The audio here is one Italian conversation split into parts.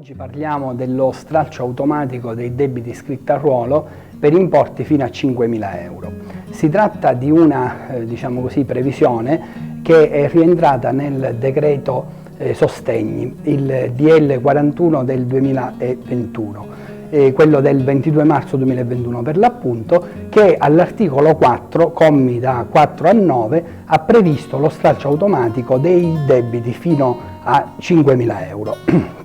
Oggi parliamo dello stralcio automatico dei debiti iscritti a ruolo per importi fino a 5.000 euro. Si tratta di una previsione che è rientrata nel decreto sostegni, il DL 41 del 2021, quello del 22 marzo 2021 per l'appunto, che all'articolo 4, commi da 4 a 9, ha previsto lo stralcio automatico dei debiti fino a 5.000 euro.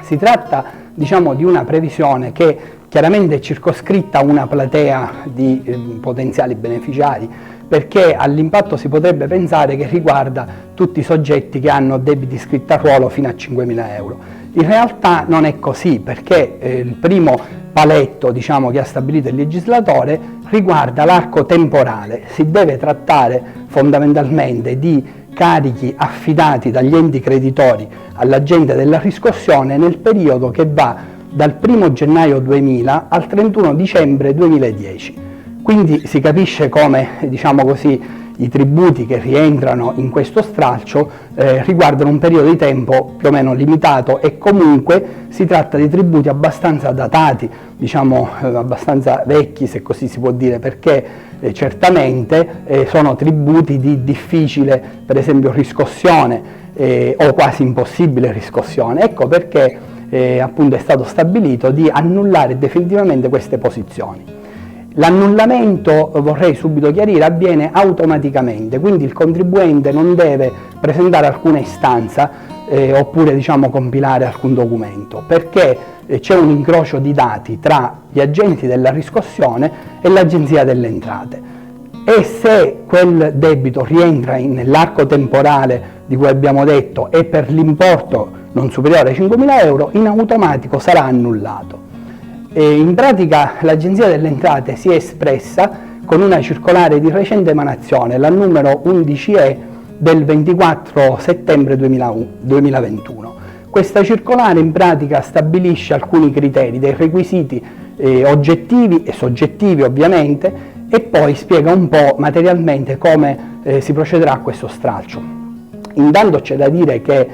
Si tratta di una previsione che chiaramente è circoscritta a una platea di potenziali beneficiari, perché all'impatto si potrebbe pensare che riguarda tutti i soggetti che hanno debiti iscritti a ruolo fino a 5.000 euro. In realtà non è così, perché il primo paletto che ha stabilito il legislatore riguarda l'arco temporale. Si deve trattare fondamentalmente di carichi affidati dagli enti creditori all'agente della riscossione nel periodo che va dal 1 gennaio 2000 al 31 dicembre 2010. Quindi si capisce come i tributi che rientrano in questo stralcio riguardano un periodo di tempo più o meno limitato, e comunque si tratta di tributi abbastanza datati, abbastanza vecchi, se così si può dire, perché certamente sono tributi di difficile, per esempio, riscossione o quasi impossibile riscossione. Ecco perché appunto è stato stabilito di annullare definitivamente queste posizioni. L'annullamento, vorrei subito chiarire, avviene automaticamente, quindi il contribuente non deve presentare alcuna istanza oppure compilare alcun documento, perché c'è un incrocio di dati tra gli agenti della riscossione e l'Agenzia delle Entrate, e se quel debito rientra nell'arco temporale di cui abbiamo detto e per l'importo non superiore ai 5.000 euro, in automatico sarà annullato. In pratica l'Agenzia delle Entrate si è espressa con una circolare di recente emanazione, la numero 11E del 24 settembre 2021. Questa circolare in pratica stabilisce alcuni criteri, dei requisiti oggettivi e soggettivi ovviamente, e poi spiega un po' materialmente come si procederà a questo stralcio. Intanto c'è da dire che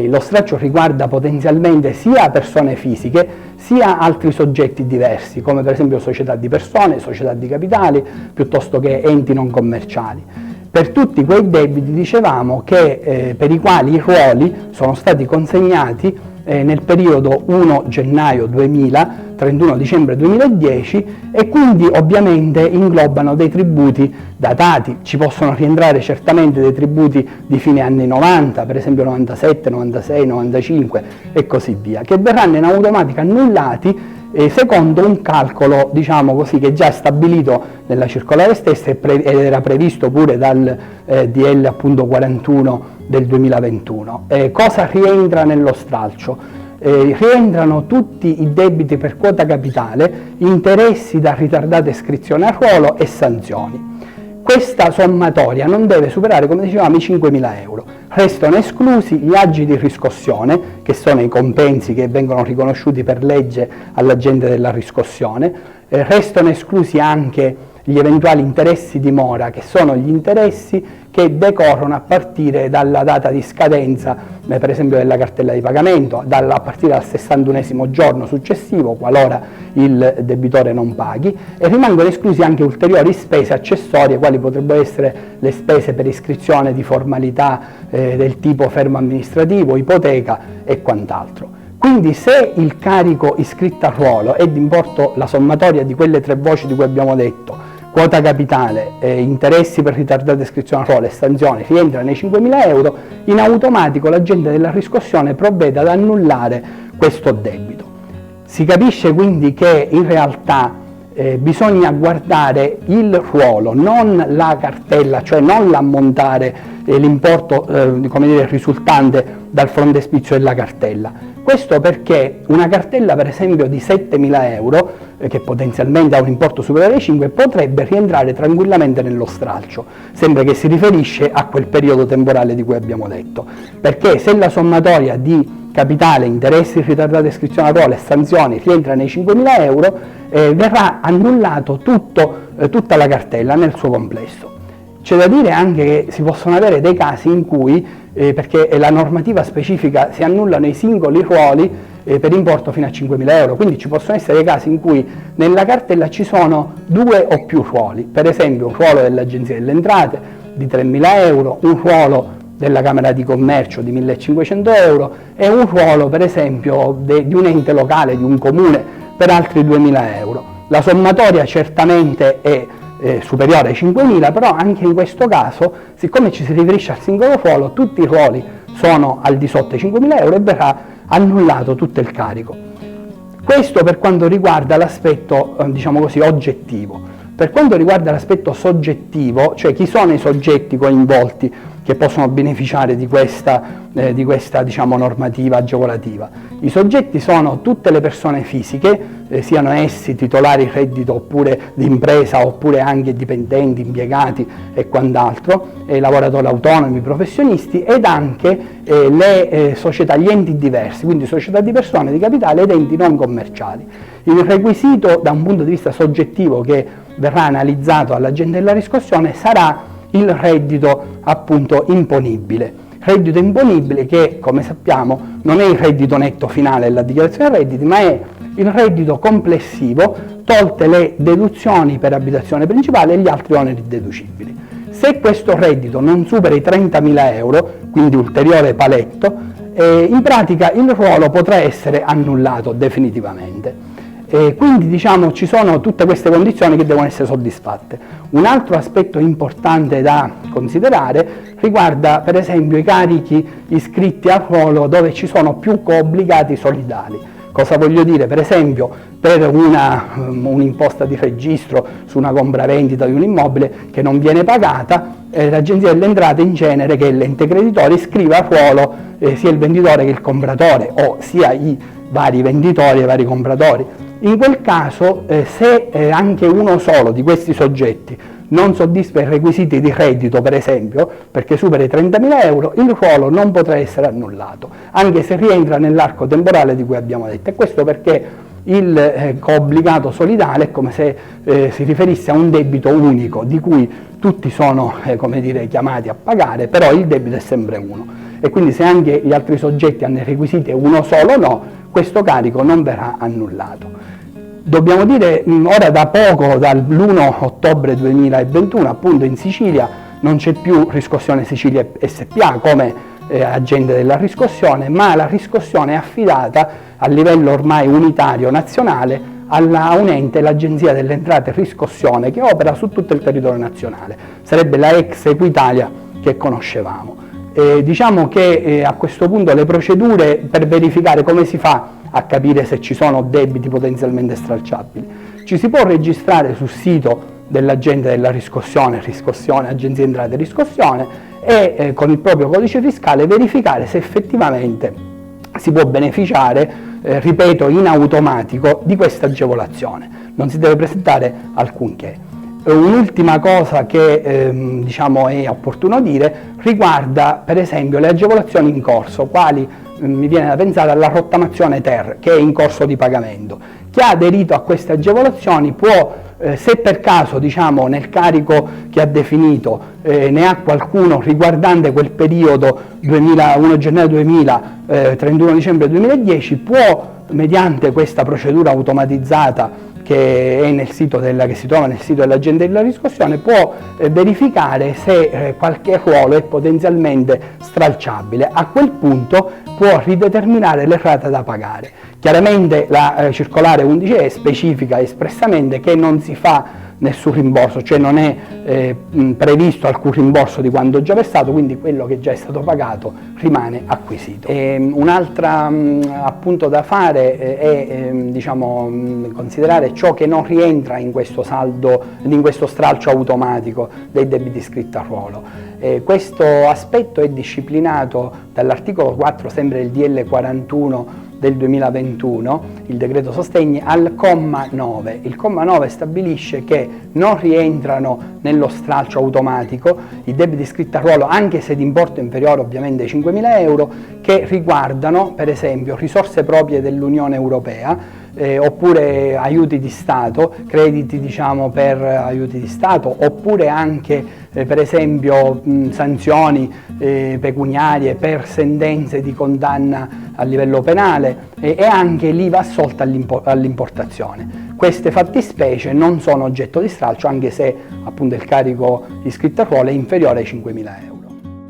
lo stralcio riguarda potenzialmente sia persone fisiche sia altri soggetti diversi, come per esempio società di persone, società di capitali, piuttosto che enti non commerciali. Per tutti quei debiti, dicevamo, che per i quali i ruoli sono stati consegnati nel periodo 1 gennaio 2000, 31 dicembre 2010, e quindi ovviamente inglobano dei tributi datati. Ci possono rientrare certamente dei tributi di fine anni 90, per esempio 97, 96, 95 e così via, che verranno in automatica annullati secondo un calcolo che già è stabilito nella circolare stessa ed era previsto pure dal DL appunto 41 del 2021. Cosa rientra nello stralcio? Rientrano tutti i debiti per quota capitale, interessi da ritardata iscrizione a ruolo e sanzioni. Questa sommatoria non deve superare, come dicevamo, i 5.000 euro. Restano esclusi gli agi di riscossione, che sono i compensi che vengono riconosciuti per legge all'agente della riscossione. Restano esclusi anche gli eventuali interessi di mora, che sono gli interessi che decorrono a partire dalla data di scadenza, per esempio della cartella di pagamento, a partire dal 61esimo giorno successivo, qualora il debitore non paghi, e rimangono esclusi anche ulteriori spese accessorie, quali potrebbero essere le spese per iscrizione di formalità del tipo fermo amministrativo, ipoteca e quant'altro. Quindi se il carico iscritto a ruolo è di importo la sommatoria di quelle tre voci di cui abbiamo detto, quota capitale, interessi per ritardata iscrizione a ruolo e sanzioni, rientra nei 5.000 euro, in automatico l'agente della riscossione provvede ad annullare questo debito. Si capisce quindi che in realtà bisogna guardare il ruolo, non la cartella, cioè non l'ammontare, l'importo risultante dal frontespizio della cartella. Questo perché una cartella, per esempio, di 7.000 euro, che potenzialmente ha un importo superiore ai 5, potrebbe rientrare tranquillamente nello stralcio, sempre che si riferisce a quel periodo temporale di cui abbiamo detto. Perché se la sommatoria di capitale, interessi, ritardata iscrizione a ruolo e sanzioni rientra nei 5.000 euro, verrà annullato tutta la cartella nel suo complesso. C'è da dire anche che si possono avere dei casi in cui, perché la normativa specifica, si annullano i singoli ruoli per importo fino a 5.000 euro, quindi ci possono essere casi in cui nella cartella ci sono 2 o più ruoli, per esempio un ruolo dell'Agenzia delle Entrate di 3.000 euro, un ruolo della Camera di Commercio di 1.500 euro e un ruolo per esempio di un ente locale, di un comune, per altri 2.000 euro. La sommatoria certamente è superiore ai 5.000, però anche in questo caso, siccome ci si riferisce al singolo ruolo, tutti i ruoli sono al di sotto i 5.000 euro e verrà annullato tutto il carico. Questo per quanto riguarda l'aspetto, diciamo così, oggettivo. Per quanto riguarda l'aspetto soggettivo, cioè chi sono i soggetti coinvolti che possono beneficiare di questa diciamo, normativa agevolativa. I soggetti sono tutte le persone fisiche, siano essi titolari di reddito oppure di impresa, oppure anche dipendenti, impiegati e quant'altro, lavoratori autonomi, professionisti, ed anche le società, gli enti diversi, quindi società di persone, di capitale ed enti non commerciali. Il requisito da un punto di vista soggettivo che verrà analizzato all'agente della riscossione sarà il reddito appunto imponibile. Reddito imponibile che, come sappiamo, non è il reddito netto finale della dichiarazione dei redditi, ma è il reddito complessivo, tolte le deduzioni per abitazione principale e gli altri oneri deducibili. Se questo reddito non supera i 30.000 euro, quindi ulteriore paletto, in pratica il ruolo potrà essere annullato definitivamente. Quindi diciamo ci sono tutte queste condizioni che devono essere soddisfatte. Un altro aspetto importante da considerare riguarda per esempio i carichi iscritti al ruolo dove ci sono più coobbligati solidali. Cosa voglio dire? Per esempio per un'imposta di registro su una compravendita di un immobile che non viene pagata, l'Agenzia delle Entrate in genere, che è l'ente creditore, iscrive al ruolo sia il venditore che il compratore, o sia i vari venditori e i vari compratori. In quel caso, se anche uno solo di questi soggetti non soddisfa i requisiti di reddito, per esempio, perché supera i 30.000 euro, il ruolo non potrà essere annullato, anche se rientra nell'arco temporale di cui abbiamo detto. E questo perché il coobbligato solidale è come se si riferisse a un debito unico, di cui tutti sono come dire, chiamati a pagare, però il debito è sempre uno. E quindi se anche gli altri soggetti hanno i requisiti e uno solo no, questo carico non verrà annullato. Dobbiamo dire ora da poco, dall'1 ottobre 2021, appunto in Sicilia non c'è più Riscossione Sicilia SpA come agente della riscossione, ma la riscossione è affidata a livello ormai unitario nazionale a un ente, l'Agenzia delle Entrate Riscossione, che opera su tutto il territorio nazionale. Sarebbe la ex Equitalia che conoscevamo. Diciamo che a questo punto le procedure per verificare come si fa a capire se ci sono debiti potenzialmente stralciabili. Ci si può registrare sul sito dell'agente della riscossione, Agenzia Entrate Riscossione, e con il proprio codice fiscale verificare se effettivamente si può beneficiare, ripeto, in automatico di questa agevolazione. Non si deve presentare alcunché. Un'ultima cosa che diciamo è opportuno dire riguarda per esempio le agevolazioni in corso, quali mi viene da pensare alla rottamazione ter, che è in corso di pagamento. Chi ha aderito a queste agevolazioni può, se per caso diciamo nel carico che ha definito ne ha qualcuno riguardante quel periodo 1 gennaio 2000, 31 dicembre 2010, può mediante questa procedura automatizzata che è nel sito che si trova nel sito dell'agente della riscossione, può verificare se qualche ruolo è potenzialmente stralciabile. A quel punto può rideterminare l'errata da pagare. Chiaramente la circolare 11E specifica espressamente che non si fa nessun rimborso, cioè non è previsto alcun rimborso di quanto già versato, quindi quello che già è stato pagato rimane acquisito. Un'altra appunto da fare è diciamo, considerare ciò che non rientra in questo saldo, in questo stralcio automatico dei debiti iscritti a ruolo. Questo aspetto è disciplinato dall'articolo 4 sempre del DL 41 del 2021, il decreto sostegni, al comma 9. Il comma 9 stabilisce che non rientrano nello stralcio automatico i debiti iscritti a ruolo, anche se di importo inferiore ovviamente ai 5.000 euro, che riguardano per esempio risorse proprie dell'Unione Europea, oppure aiuti di Stato, crediti diciamo per aiuti di Stato, oppure anche per esempio sanzioni pecuniarie per sentenze di condanna a livello penale e anche l'IVA assolta all'importazione. Queste fattispecie non sono oggetto di stralcio, anche se appunto il carico iscritto a ruolo è inferiore ai 5.000 euro.